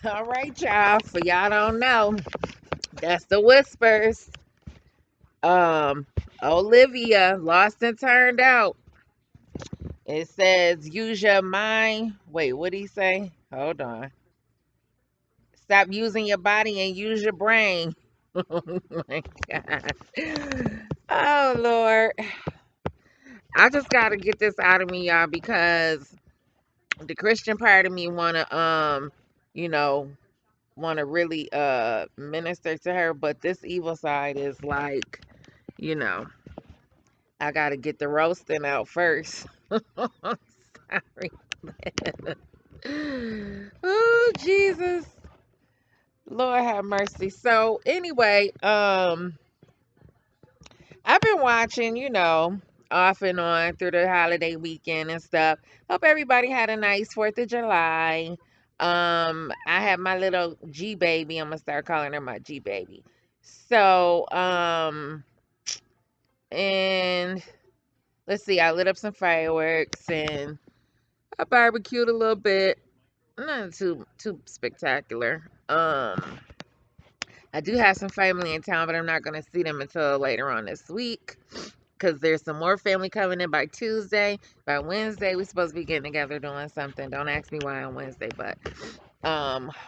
All right, y'all. For y'all don't know, that's the whispers. Um, Olivia lost and turned out. It says use your mind. Wait, what did he say? Hold on. Stop using your body and use your brain. Oh my god. Oh Lord. I just gotta get this out of me, y'all, because the Christian part of me you know, wanna really minister to her, but this evil side is like, you know, I gotta get the roasting out first. Sorry. Oh Jesus. Lord have mercy. So anyway, I've been watching, off and on through the holiday weekend and stuff. Hope everybody had a nice 4th of July. I had my little G baby. I'm gonna start calling her my G baby. So, and let's see, I lit up some fireworks and I barbecued a little bit. Nothing too spectacular. I do have some family in town, but I'm not gonna see them until later on this week because there's some more family coming in by Tuesday. By Wednesday, we're supposed to be getting together doing something. Don't ask me why on Wednesday, but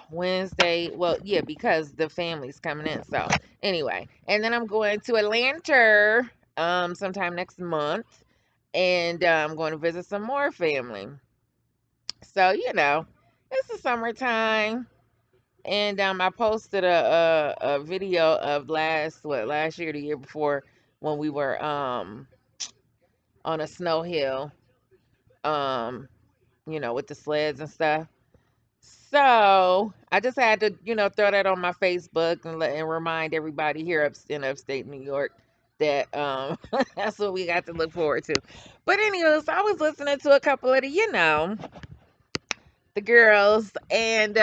Wednesday, well, yeah, because the family's coming in. So anyway, and then I'm going to Atlanta sometime next month, and I'm going to visit some more family. So it's the summertime. And I posted a video of last year, the year before, when we were on a snow hill, um, with the sleds and stuff. So I just had to, throw that on my Facebook and remind everybody here in upstate New York that that's what we got to look forward to. But anyways, I was listening to a couple of the girls, and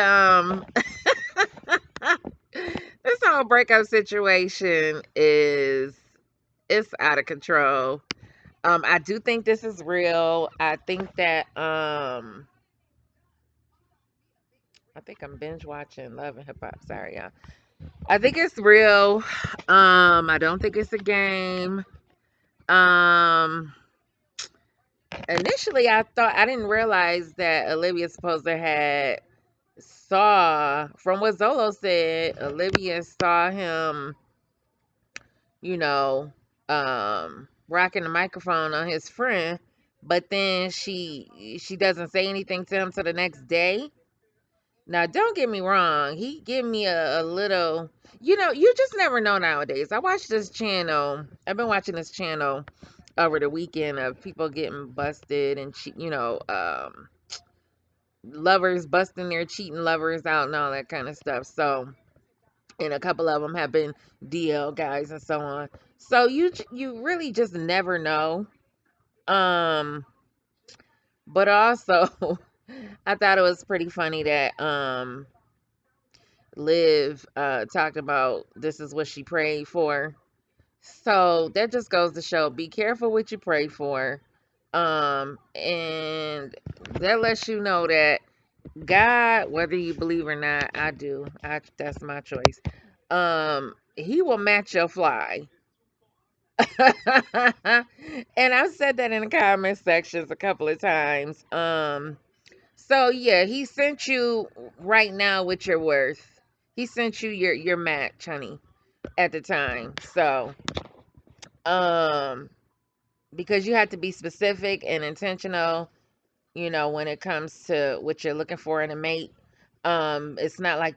this whole breakup situation is it's out of control. I do think this is real. I think I'm binge watching Love and Hip Hop. Sorry, y'all. I think it's real. I don't think it's a game. Um, Initially I didn't realize that Olivia supposed to had saw from what Zolo said, Olivia saw him, you know, rocking the microphone on his friend, but then she doesn't say anything to him till the next day. Now, don't get me wrong, he give me a little, you just never know nowadays. I watched this channel. I've been watching this channel over the weekend of people getting busted and lovers busting their cheating lovers out and all that kind of stuff. So, and a couple of them have been DL guys and so on. So you really just never know. Um, but also, I thought it was pretty funny that Liv talked about this is what she prayed for. So that just goes to show, be careful what you pray for. And that lets you know that God, whether you believe or not, I do. That's my choice. He will match your fly. And I've said that in the comment sections a couple of times. So yeah, he sent you right now what you're worth. He sent you your match, honey, at the time. So, um, because you have to be specific and intentional, when it comes to what you're looking for in a mate. It's not like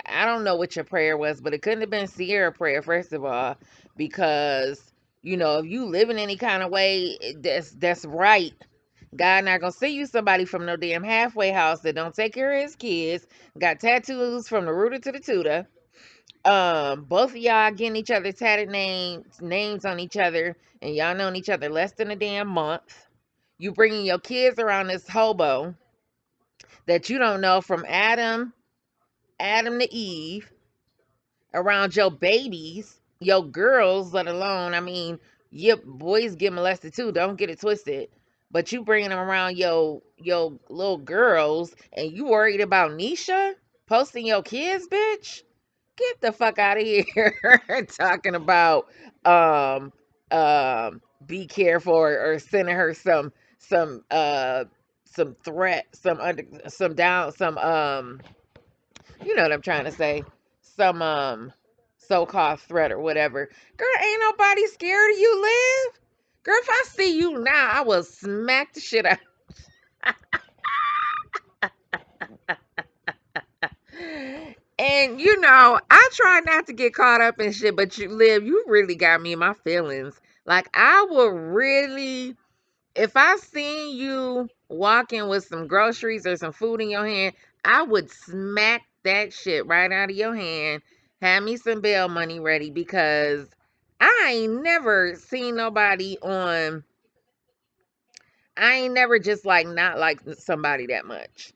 I don't know what your prayer was, but it couldn't have been Sierra prayer, first of all, because if you live in any kind of way, that's right. God not gonna send you somebody from no damn halfway house that don't take care of his kids, got tattoos from the rooter to the tutor. Both of y'all getting each other tatted names on each other, and y'all known each other less than a damn month. You bringing your kids around this hobo that you don't know from Adam to Eve, around your babies, your girls, let alone, I mean, your boys get molested too. Don't get it twisted. But you bringing them around your little girls, and you worried about Nisha? Posting your kids, bitch. Get the fuck out of here. Talking about um be careful, or sending her some threat, some down, some you know what I'm trying to say, some so-called threat or whatever. Girl, ain't nobody scared of you, Liv. Girl, if I see you now, I will smack the shit out. And I try not to get caught up in shit, but you, Liv, you really got me in my feelings. Like, I will really, if I seen you walking with some groceries or some food in your hand, I would smack that shit right out of your hand. Have me some bail money ready, because I ain't never seen nobody on. I ain't never just like not like somebody that much.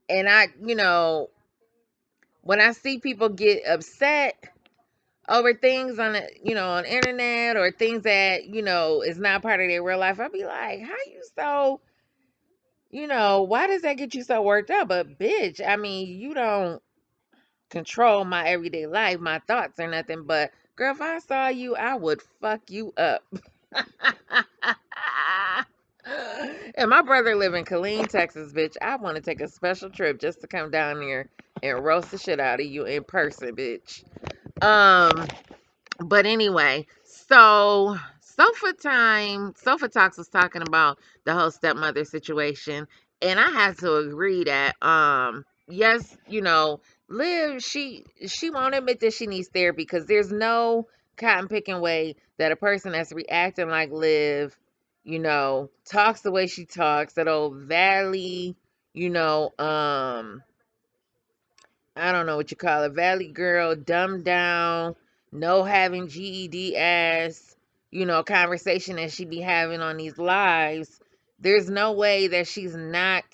And when I see people get upset over things on on the internet, or things that is not part of their real life, I'll be like, how you so, why does that get you so worked up? But bitch, I mean, you don't control my everyday life, my thoughts, or nothing. But girl, if I saw you, I would fuck you up. And my brother live in Killeen, Texas, bitch. I want to take a special trip just to come down there and roast the shit out of you in person, bitch. Um, but anyway, so Sofa Talks was talking about the whole stepmother situation, and I had to agree that yes, Liv, she won't admit that she needs therapy, because there's no cotton picking way that a person that's reacting like Liv, talks the way she talks, that old valley, you know, um I don't know what you call it, Valley girl, dumbed down, no having GED ass, conversation that she be having on these lives. There's no way that she's not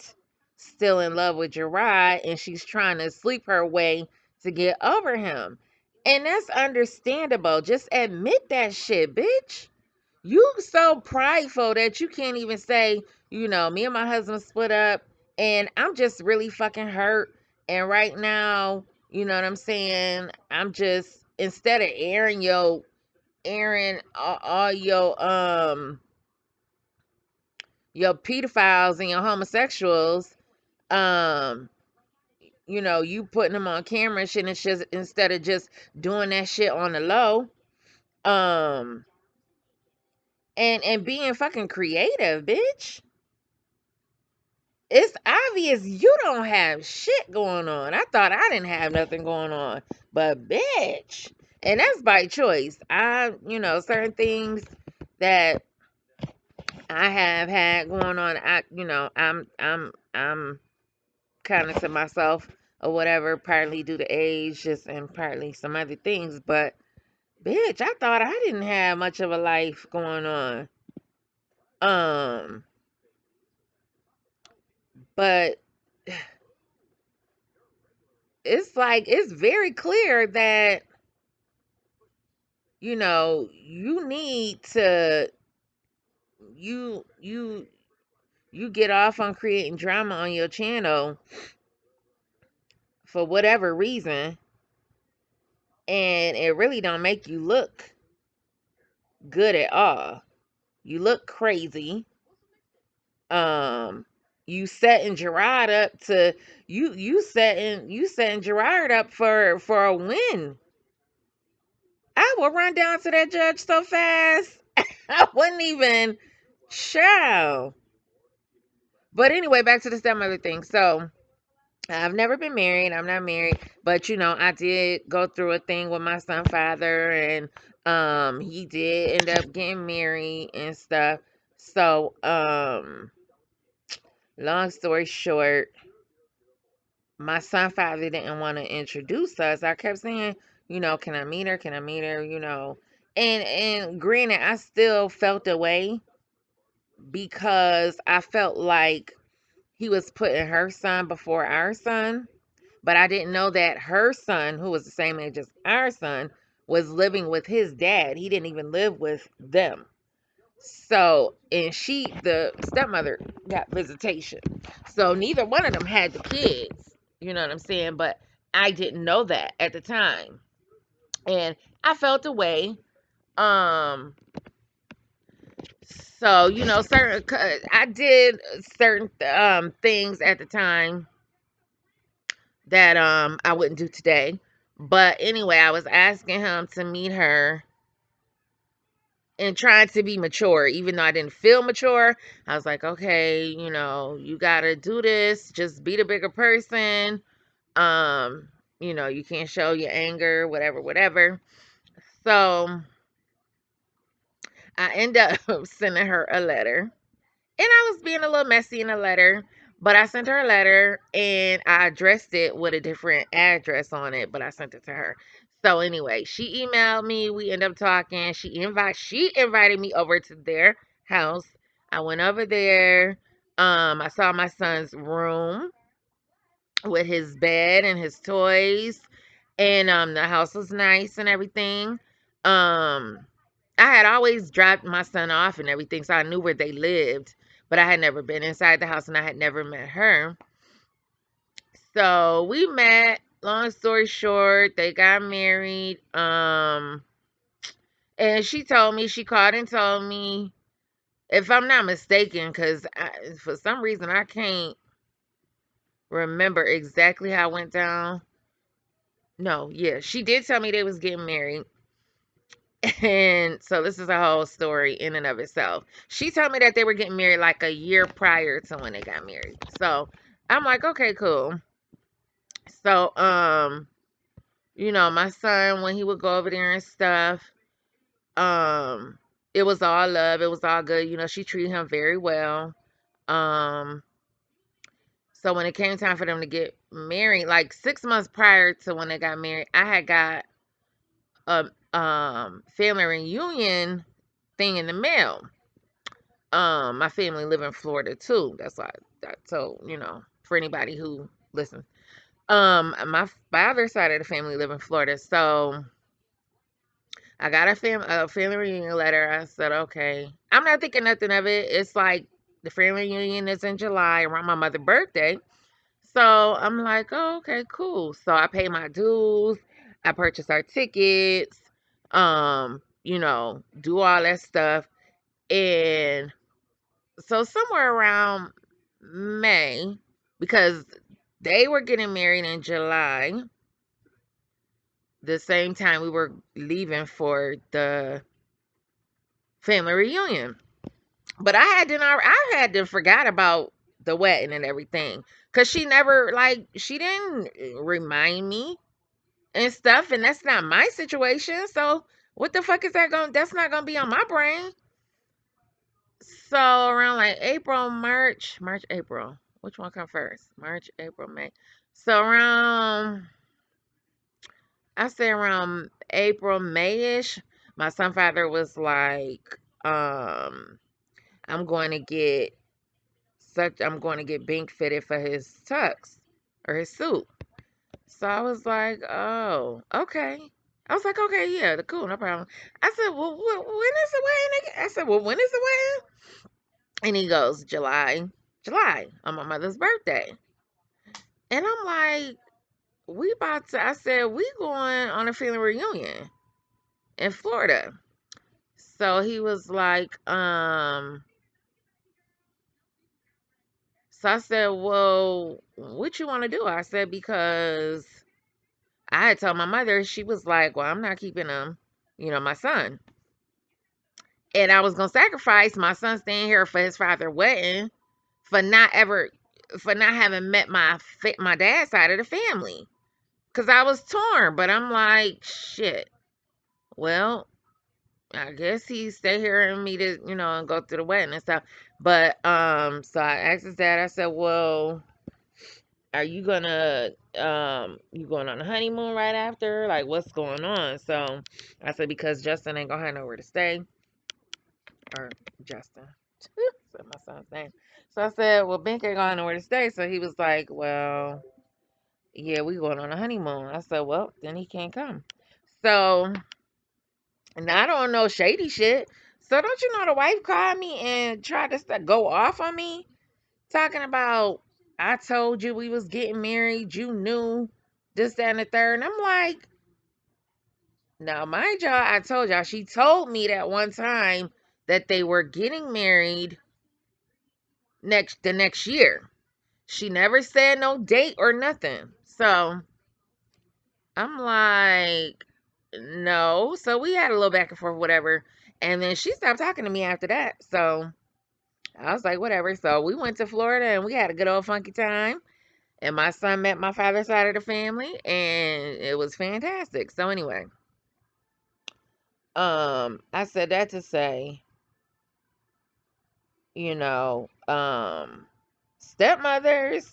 still in love with Gerard, and she's trying to sleep her way to get over him. And that's understandable. Just admit that shit, bitch. You so prideful that you can't even say, me and my husband split up, and I'm just really fucking hurt. And right now, you know what I'm saying? I'm just, instead of airing all your pedophiles and your homosexuals, um, you putting them on camera and shit, and just instead of just doing that shit on the low, um, and being fucking creative, bitch. It's obvious you don't have shit going on. I thought I didn't have nothing going on, but bitch, and that's by choice. Certain things that I have had going on. I'm kind of to myself or whatever, partly due to age, just and partly some other things. But bitch, I thought I didn't have much of a life going on. Um, but it's like it's very clear that you need to you get off on creating drama on your channel for whatever reason, and it really don't make you look good at all. You look crazy. You setting Gerard up to you setting Gerard up for a win. I will run down to that judge so fast. I wouldn't even show. But anyway, back to the stepmother thing. So I've never been married. I'm not married, but I did go through a thing with my son father, and he did end up getting married and stuff. So long story short, my son father didn't want to introduce us. I kept saying, can I meet her? Can I meet her? And granted, I still felt the way, because I felt like he was putting her son before our son. But I didn't know that her son, who was the same age as our son, was living with his dad. He didn't even live with them. So, and the stepmother, got visitation. So neither one of them had the kids. You know what I'm saying? But I didn't know that at the time. And I felt away. Um, so I did certain things at the time that I wouldn't do today. But anyway, I was asking him to meet her and trying to be mature, even though I didn't feel mature. I was like, okay, you gotta do this. Just be the bigger person. Um, you can't show your anger, whatever, whatever. So I end up sending her a letter. And I was being a little messy in the letter, but I sent her a letter and I addressed it with a different address on it, but I sent it to her. So anyway, she emailed me. We ended up talking. She invited me over to their house. I went over there. I saw my son's room with his bed and his toys, and the house was nice and everything. Um I had always dropped my son off and everything, so I knew where they lived, but I had never been inside the house and I had never met her. So we met. Long story short, they got married. And she called and told me, if I'm not mistaken, because for some reason I can't remember exactly how it went down. No, yeah, she did tell me they was getting married. And so this is a whole story in and of itself. She told me that they were getting married like a year prior to when they got married. So I'm like, okay, cool. So my son, when he would go over there and stuff, um, it was all love, it was all good. She treated him very well. Um, so when it came time for them to get married, like 6 months prior to when they got married, I had got a family reunion thing in the mail. My family live in Florida too. That's why I told, for anybody who listens. My father's side of the family live in Florida. So I got a family reunion letter. I said, okay. I'm not thinking nothing of it. It's like the family reunion is in July around my mother's birthday. So I'm like, oh, okay, cool. So I pay my dues. I purchase our tickets. Do all that stuff. And so somewhere around May, because they were getting married in July, the same time we were leaving for the family reunion. But I had to forgot about the wedding and everything, cuz she didn't remind me and stuff, and that's not my situation. So what the fuck is that's not going to be on my brain. So around like April, March, April. Which one come first? March, April, May. So I say around April, Mayish, my son father was like, I'm going to get I'm going to get Bink fitted for his tux or his suit. So I was like, oh, okay. I was like, okay, yeah, cool, no problem. I said, well, when is the wedding again? I said, well, when is the wedding? And he goes, July, on my mother's birthday. And I'm like, I said, we going on a family reunion in Florida. So he was like, so I said, well, what you want to do? I said, because I had told my mother, she was like, well, I'm not keeping him, my son. And I was going to sacrifice my son staying here for his father's wedding for not having met my dad's side of the family. Cause I was torn, but I'm like, shit. Well, I guess he stay here and me to, and go through the wedding and stuff. But so I asked his dad. I said, "Well, are you going on a honeymoon right after? Like, what's going on?" So I said, because Justin ain't gonna have nowhere to stay, or Justin, said my son's name. So I said, "Well, Bink ain't gonna have nowhere to stay." So he was like, "Well, yeah, we going on a honeymoon." I said, "Well, then he can't come." So, and I don't know shady shit. So don't you know the wife called me and tried to go off on me, talking about, I told you we was getting married. You knew. this, that, and the third. And I'm like, now, mind y'all, I told y'all, she told me that one time that they were getting married the next year. She never said no date or nothing. So I'm like, no. So we had a little back and forth, whatever. And then she stopped talking to me after that. So I was like, whatever. So we went to Florida and we had a good old funky time. And my son met my father's side of the family and it was fantastic. So anyway, I said that to say, you know, stepmothers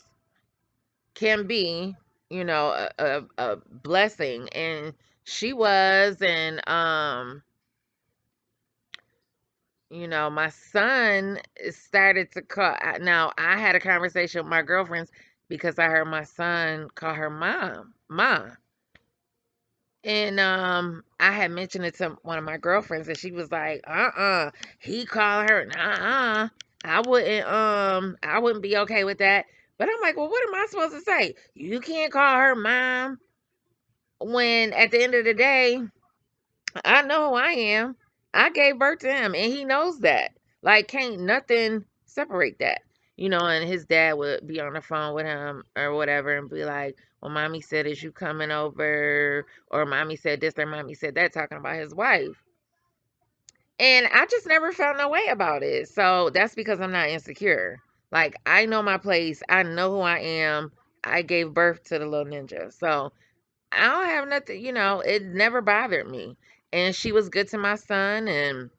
can be, a blessing. And she was, and my son started to call. Now, I had a conversation with my girlfriends because I heard my son call her mom. And I had mentioned it to one of my girlfriends, and she was like, he called her, I wouldn't be okay with that. But I'm like, well, what am I supposed to say? You can't call her mom when at the end of the day, I know who I am. I gave birth to him and he knows that. Like, can't nothing separate that. And his dad would be on the phone with him or whatever and be like, well, mommy said, is you coming over? Or mommy said this or mommy said that, talking about his wife. And I just never felt no way about it. So that's because I'm not insecure. Like, I know my place. I know who I am. I gave birth to the little ninja. So I don't have nothing, it never bothered me. And she was good to my son, and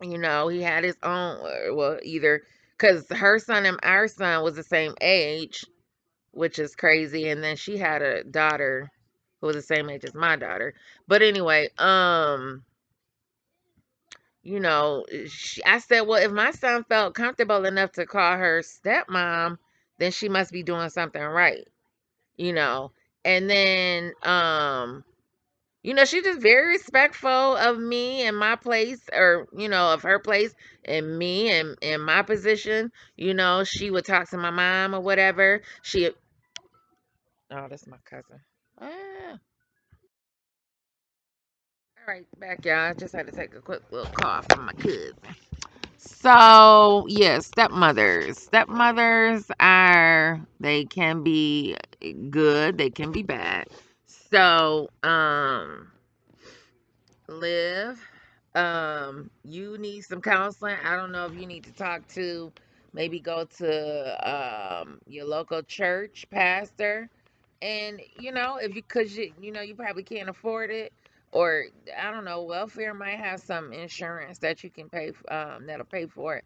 he had his own, well, either because her son and our son was the same age, which is crazy. And then she had a daughter who was the same age as my daughter. But anyway, I said, well, if my son felt comfortable enough to call her stepmom, then she must be doing something right, you know. And then she's just very respectful of me and my place, or, of her place and me and my position. She would talk to my mom or whatever. Oh, that's my cousin. Ah. All right, back, y'all. I just had to take a quick little call from my cousin. So, yeah, stepmothers. Stepmothers they can be good, they can be bad. So, Liv, you need some counseling. I don't know if you need to talk to, maybe go to your local church pastor. And if you, cause you probably can't afford it, or I don't know, welfare might have some insurance that you can pay, that'll pay for it.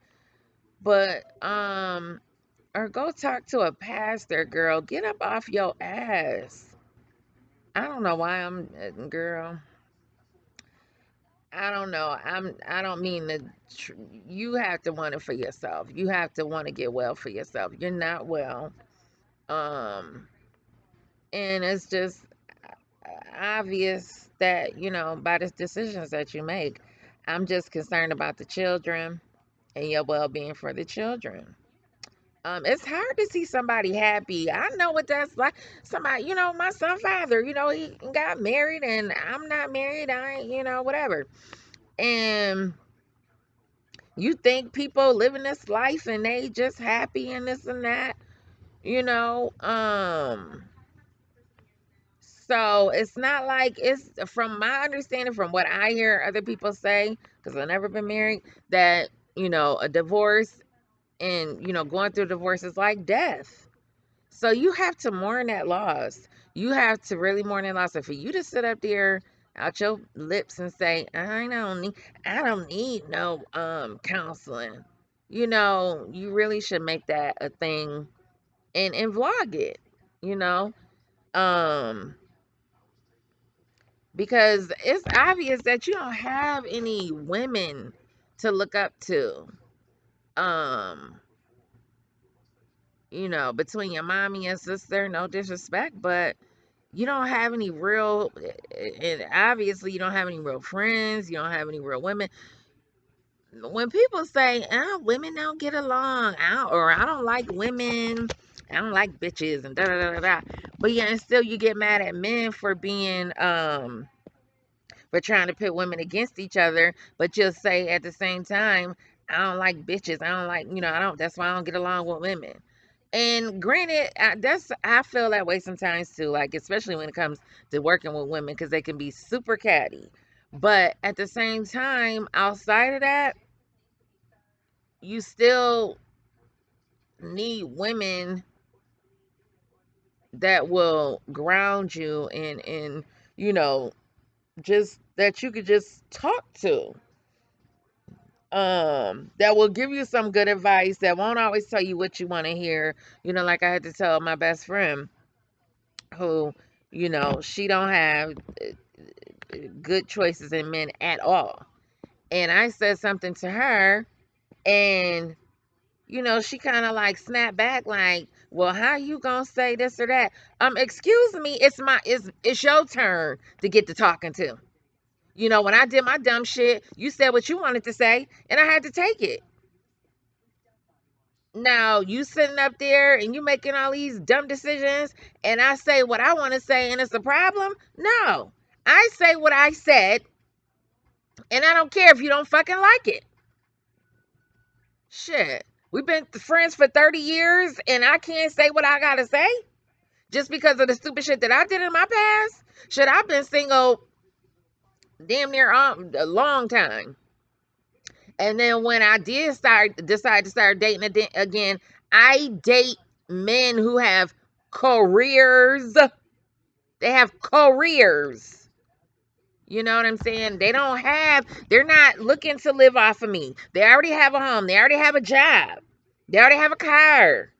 But or go talk to a pastor, girl. Get up off your ass. I don't know why girl. I don't know. I don't mean to. You have to want it for yourself. You have to want to get well for yourself. You're not well. Um, and it's just obvious that by the decisions that you make. I'm just concerned about the children and your well-being for the children. It's hard to see somebody happy. I know what that's like. Somebody, my son father, he got married and I'm not married. I ain't, whatever. And you think people living this life and they just happy and this and that, you know? So it's not like, it's from my understanding, from what I hear other people say, because I've never been married, that, a divorce and, going through divorce is like death. So you have to mourn that loss. You have to really mourn that loss. And for you to sit up there out your lips and say, I don't need no counseling. You really should make that a thing and vlog it, you know? Um because it's obvious that you don't have any women to look up to. Um between your mommy and sister, no disrespect, but you don't have any real, and obviously you don't have any real friends, you don't have any real women. When people say, oh, women don't get along, or I don't like women, I don't like bitches and da da da da da. But yeah, and still you get mad at men for being for trying to pit women against each other, but you'll say at the same time, I don't like bitches. I don't like, I don't, that's why I don't get along with women. And granted, I feel that way sometimes too, like especially when it comes to working with women because they can be super catty. But at the same time, outside of that, you still need women that will ground you and you know, just that you could just talk to. That will give you some good advice, that won't always tell you what you want to hear. Like I had to tell my best friend who, she don't have good choices in men at all. And I said something to her, and she kind of like snapped back like, well, how you gonna say this or that? Excuse me, it's your turn to get to talking to. When I did my dumb shit, you said what you wanted to say, and I had to take it. Now you sitting up there and you making all these dumb decisions, and I say what I want to say, and it's a problem? No. I say what I said, and I don't care if you don't fucking like it. Shit. We've been friends for 30 years, and I can't say what I gotta say just because of the stupid shit that I did in my past. Shit, I've been single damn near a long time. And then when I decide to start dating again, I date men who have careers. They have careers. You know what I'm saying? They're not looking to live off of me. They already have a home. They already have a job. They already have a car.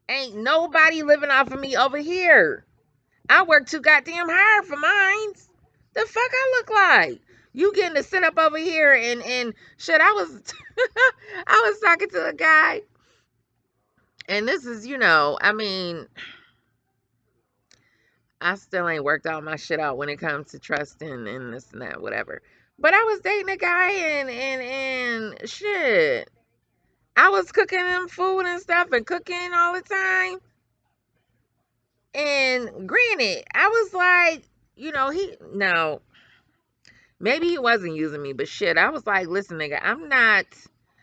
Ain't nobody living off of me over here. I work too goddamn hard for mines. The fuck I look like? You getting to sit up over here and shit. I was I was talking to a guy, and this is, I mean, I still ain't worked all my shit out when it comes to trusting and this and that, whatever. But I was dating a guy, and shit. I was cooking him food and stuff and cooking all the time. And granted, I was like, he no, maybe he wasn't using me, but shit, I was like, listen, nigga, I'm not,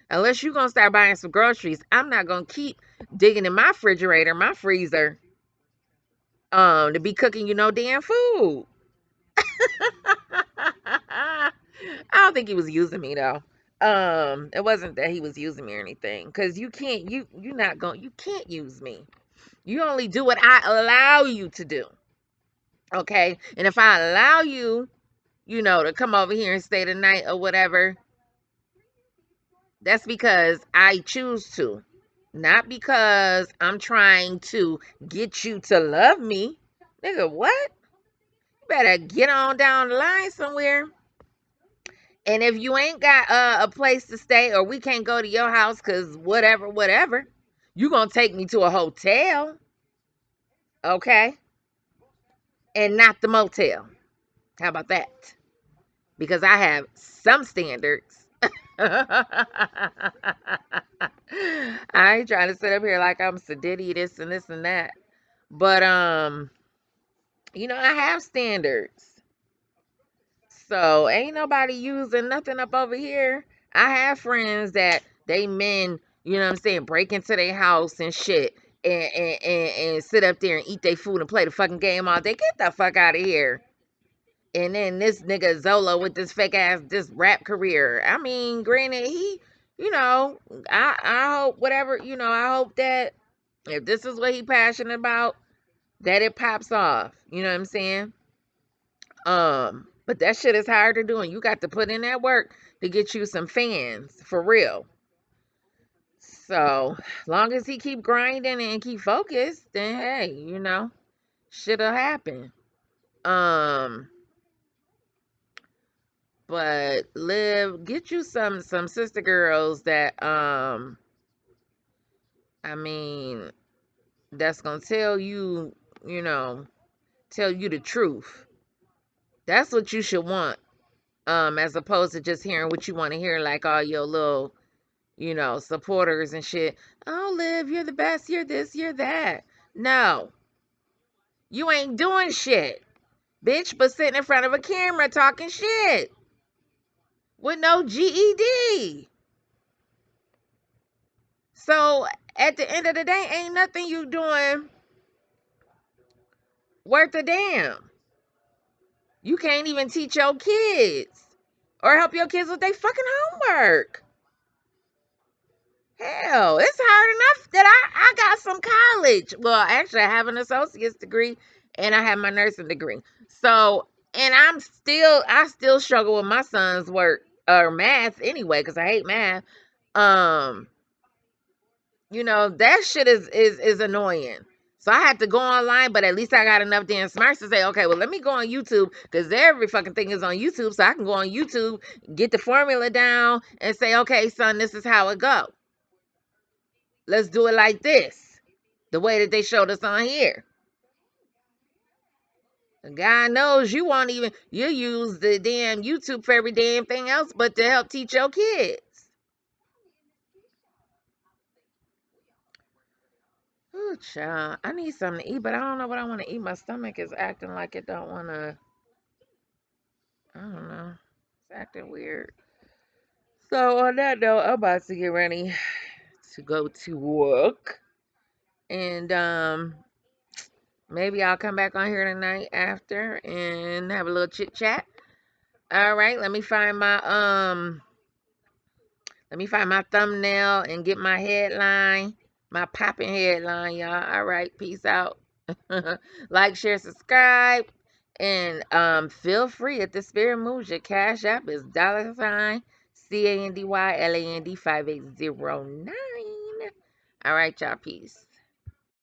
unless you gonna start buying some groceries, I'm not gonna keep digging in my refrigerator, my freezer, to be cooking you no damn food. I don't think he was using me though. It wasn't that he was using me or anything, because you can't use me. You only do what I allow you to do. Okay. And if I allow you, to come over here and stay the night or whatever, that's because I choose to, not because I'm trying to get you to love me. Nigga, what? You better get on down the line somewhere. And if you ain't got a place to stay, or we can't go to your house because whatever, you going to take me to a hotel, okay? And not the motel. How about that? Because I have some standards. I ain't trying to sit up here like I'm Sadiddy, this and this and that. But I have standards. So ain't nobody using nothing up over here. I have friends that they men, what I'm saying, break into their house and shit, and sit up there and eat their food and play the fucking game all day. Get the fuck out of here. And then this nigga Zolo with this fake ass this rap career. I mean, granted, he, I hope whatever, I hope that if this is what he passionate about, that it pops off. You know what I'm saying? But that shit is hard to do, and you got to put in that work to get you some fans for real. So long as he keep grinding and keep focused, then hey, shit'll happen. Um, but get you some sister girls that I mean, that's gonna you know, tell you the truth. That's what you should want. As opposed to just hearing what you want to hear, like all your little, supporters and shit. Oh, Liv, you're the best. You're this, you're that. No, you ain't doing shit, bitch, but sitting in front of a camera talking shit with no GED. So at the end of the day, ain't nothing you doing worth a damn. You can't even teach your kids or help your kids with their fucking homework. Hell, it's hard enough that I got some college. Well, actually, I have an associate's degree and I have my nursing degree. So, and I still struggle with my son's work or math anyway, because I hate math. Um, that shit is annoying. So I had to go online, but at least I got enough damn smarts to say, okay, well, let me go on YouTube because every fucking thing is on YouTube. So I can go on YouTube, get the formula down, and say, okay, son, this is how it go. Let's do it like this, the way that they showed us on here. God knows you won't even, you use the damn YouTube for every damn thing else but to help teach your kids. Ooh, child, I need something to eat, but I don't know what I want to eat. My stomach is acting like it don't want to, I don't know. It's acting weird. So on that note, I'm about to get ready to go to work. And maybe I'll come back on here tonight after and have a little chit chat. All right, let me find my thumbnail and get my headline, my popping headline, y'all. All right, peace out. Like, share, subscribe, and feel free if the spirit moves. Your cash app is $ CANDYLAND 5809. All right, y'all, peace.